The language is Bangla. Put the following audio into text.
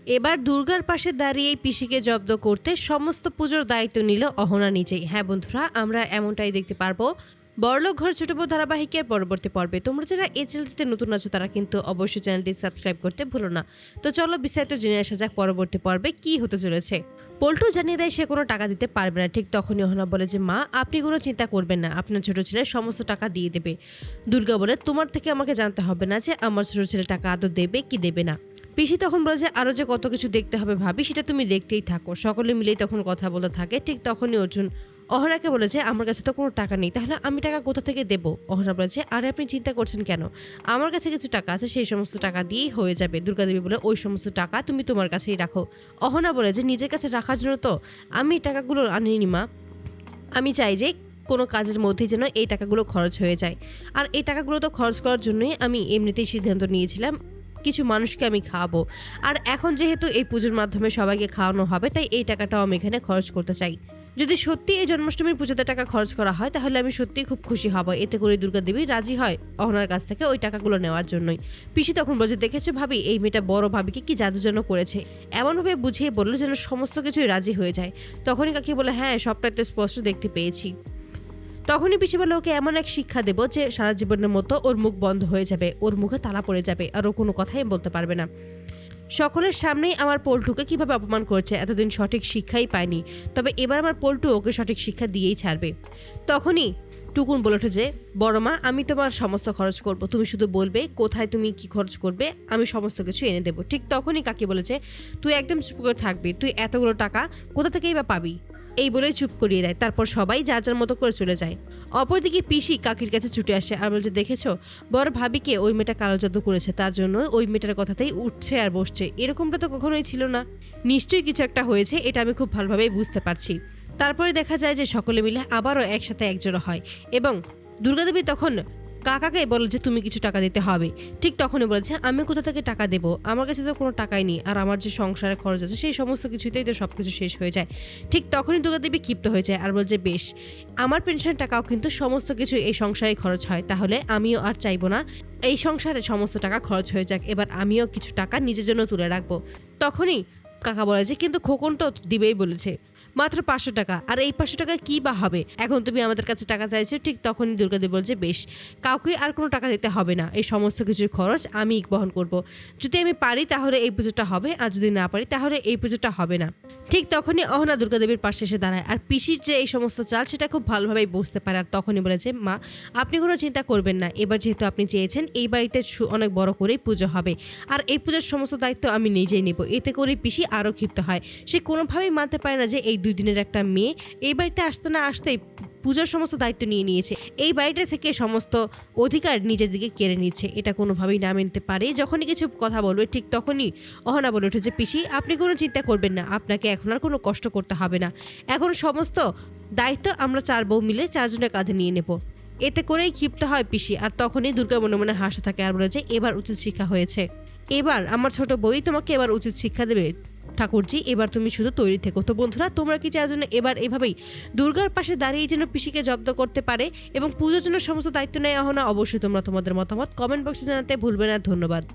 এবার দুর্গার পাশে দাঁড়িয়ে পিসিকে জব্দ করতে সমস্ত পুজোর দায়িত্ব নিল অহনা নিজেই। হ্যাঁ বন্ধুরা, আমরা এমনটাই দেখতে পারবো বড়লোক ঘর ছোট বউ ধারাবাহিকের পরবর্তী পর্বে। তোমরা যারা এই চ্যানেলটিতে নতুন আছো তারা কিন্তু অবশ্যই চ্যানেলটি সাবস্ক্রাইব করতে ভুলো না। তো চলো বিস্তারিত জেনে আসা যাক পরবর্তী পর্বে কি হতে চলেছে। পল্টু জানিয়ে দেয় সে কোনো টাকা দিতে পারবে না। ঠিক তখনই অহনা বলে যে মা, আপনি কোনো চিন্তা করবেন না, আপনার ছোট ছেলে সমস্ত টাকা দিয়ে দেবে। দুর্গা বলে তোমার থেকে আমাকে জানতে হবে না যে আমার ছোট ছেলে টাকা আদৌ দেবে কি দেবে না। পিসি তখন বলে যে আরো যে কত কিছু দেখতে হবে ভাবি, সেটা তুমি দেখতেই থাকো। সকলে মিলেই তখন কথা বলতে থাকে। ঠিক তখনই অর্জুন অহনাকে বলেছে আমার কাছে তো কোনো টাকা নেই, তাহলে আমি টাকা কোথা থেকে দেবো। অহনা বলেছে আরে আপনি চিন্তা করছেন কেন, আমার কাছে কিছু টাকা আছে, সেই সমস্ত টাকা দিয়েই হয়ে যাবে। দুর্গাদেবী বলে ওই সমস্ত টাকা তুমি তোমার কাছেই রাখো। অহনা বলে যে নিজের কাছে রাখার জন্য তো আমি টাকাগুলো আনিনি মা, আমি চাই যে কোনো কাজের মধ্যেই যেন এই টাকাগুলো খরচ হয়ে যায়। আর এই টাকাগুলো তো খরচ করার জন্যই আমি এমনিতেই সিদ্ধান্ত নিয়েছিলাম কিছু মানুষকে আমি খাওয়াবো। আর এখন যেহেতু এই পুজোর মাধ্যমে সবাইকে খাওয়ানো হবে, তাই এই টাকাটাও আমি এখানে খরচ করতে চাই। যদি সত্যি এই জন্মাষ্টমীর পুজোতে টাকা খরচ করা হয় তাহলে আমি সত্যিই খুব খুশি হব। এতে করে দুর্গা দেবী রাজি হয় অহনার কাছ থেকে ওই টাকাগুলো নেওয়ার জন্যই। পিসি তখন বলছে দেখেছো ভাবি, এই মেয়েটা বড় ভাবিকে কি জাদু যেন করেছে, এমনভাবে বুঝিয়ে বললো যেন সমস্ত কিছুই রাজি হয়ে যায়। তখনই কাকি বলে হ্যাঁ, সবটাই তো স্পষ্ট দেখতে পেয়েছি। তখনই পিসি বলে ওকে এমন এক শিক্ষা দেবো যে সারা জীবনের মতো ওর মুখ বন্ধ হয়ে যাবে, ওর মুখে তালা পড়ে যাবে, আর ও কোনো কথাই বলতে পারবে না। সকলের সামনেই আমার পল্টুকে কিভাবে অপমান করেছে, এতদিন সঠিক শিক্ষাই পায়নি, তবে এবার আমার পল্টু ওকে সঠিক শিক্ষা দিয়েই ছাড়বে। তখনই টুকুন বলে ওঠে যে বড় মা, আমি তোমার সমস্ত খরচ করব, তুমি শুধু বলবে কোথায় তুমি কি খরচ করবে, আমি সমস্ত কিছু এনে দেবো। ঠিক তখনই কাকি বলেছে তুই একদম চুপ করে থাকবি, তুই এতগুলো টাকা কোথা থেকেই বা পাবি। এই বলে চুপ করিয়ে দেয়। তারপর সবাই যার যার মতো করে চলে যায়। অপরদিকে পিসি কাকির কাছে ছুটে আসে আর বলছে দেখেছো বড় ভাবিকে ওই মেয়েটা কালো জাদু করেছে, তার জন্য ওই মেয়েটার কথাতেই উঠছে আর বসছে, এরকমটা তো কখনোই ছিল না, নিশ্চয়ই কিছু একটা হয়েছে, এটা আমি খুব ভালোভাবেই বুঝতে পারছি। তারপরে দেখা যায় যে সকলে মিলে আবারও একসাথে একজোড়া হয় এবং দুর্গাদেবী তখন কাকাকে বলে যে তুমি কিছু টাকা দিতে হবে। ঠিক তখনই বলেছে আমি কোথা থেকে টাকা দেবো, আমার কাছে তো কোনো টাকাই নেই, আর আমার যে সংসারে খরচ আছে সেই সমস্ত কিছুতেই তো সব কিছু শেষ হয়ে যায়। ঠিক তখনই দুর্গাদেবী ক্ষিপ্ত হয়ে যায় আর বলছে বেশ, আমার পেনশন টাকাও কিন্তু সমস্ত কিছু এই সংসারে খরচ হয়, তাহলে আমিও আর চাইবো না এই সংসারে সমস্ত টাকা খরচ হয়ে যাক, এবার আমিও কিছু টাকা নিজের জন্য তুলে রাখবো। তখনই কাকা বলে যে কিন্তু খোকন তো দিবেই বলেছে মাত্র 500 টাকা, আর এই 500 টাকা কি বা হবে, এখন তুমি আমাদের কাছে টাকা চাইছো। ঠিক তখনই দুর্গাদেবী বলছে বেশ, কাউকে আর কোনো টাকা দিতে হবে না, এই সমস্ত কিছুর খরচ আমি বহন করব। যদি আমি পারি তাহলে এই পুজোটা হবে, আর যদি না পারি তাহলে এই পুজোটা হবে না। ঠিক তখনই অহনা দুর্গাদেবীর পাশে এসে দাঁড়ায় আর পিসির যে এই সমস্ত চাল সেটা খুব ভালোভাবেই বুঝতে পারে। আর তখনই বলেছে মা, আপনি কোনো চিন্তা করবেন না, এবার যেহেতু আপনি চেয়েছেন এই বাড়িতে অনেক বড় করেই পুজো হবে, আর এই পুজোর সমস্ত দায়িত্ব আমি নিজেই নেব। এতে করে পিসি আরও ক্ষিপ্ত হয়, সে কোনোভাবেই মানতে পারে না যে এই 2 দিনের একটা মেয়ে এই বাড়িতে আসতে না আসতেই পূজার সমস্ত দায়িত্ব নিয়ে নিয়েছে, এই বাড়িটা থেকে সমস্ত অধিকার নিজের দিকে কেড়ে নিচ্ছে, এটা কোনোভাবেই না মানতে পারে। যখনই কিছু কথা বলবে ঠিক তখনই অহনা বলে উঠেছে পিসি, আপনি কোনো চিন্তা করবেন না, আপনাকে এখন আর কোনো কষ্ট করতে হবে না, এখন সমস্ত দায়িত্ব আমরা 4 বউ মিলে 4 জনের কাঁধে নিয়ে নেব। এতে করেই ক্ষিপ্ত হয় পিসি। আর তখনই দুর্গা মনে মনে হাসতে থাকে আর বলে যে এবার উচিত শিক্ষা হয়েছে, এবার আমার ছোট বই তোমাকে এবার উচিত শিক্ষা দেবে ঠাকুরজি, এবার তুমি শুধু তৈরি থেকো। তো বন্ধুরা, তোমরা কি চাও যেন এবার এভাবেই দুর্গার পাশে দাঁড়িয়ে যেন পিসিকে জব্দ করতে পারে এবং পুজোর জন্য সমস্ত দায়িত্ব নেওয়া হয় না? অবশ্যই তোমরা তোমাদের মতামত কমেন্ট বক্সে জানাতে ভুলবে না। ধন্যবাদ।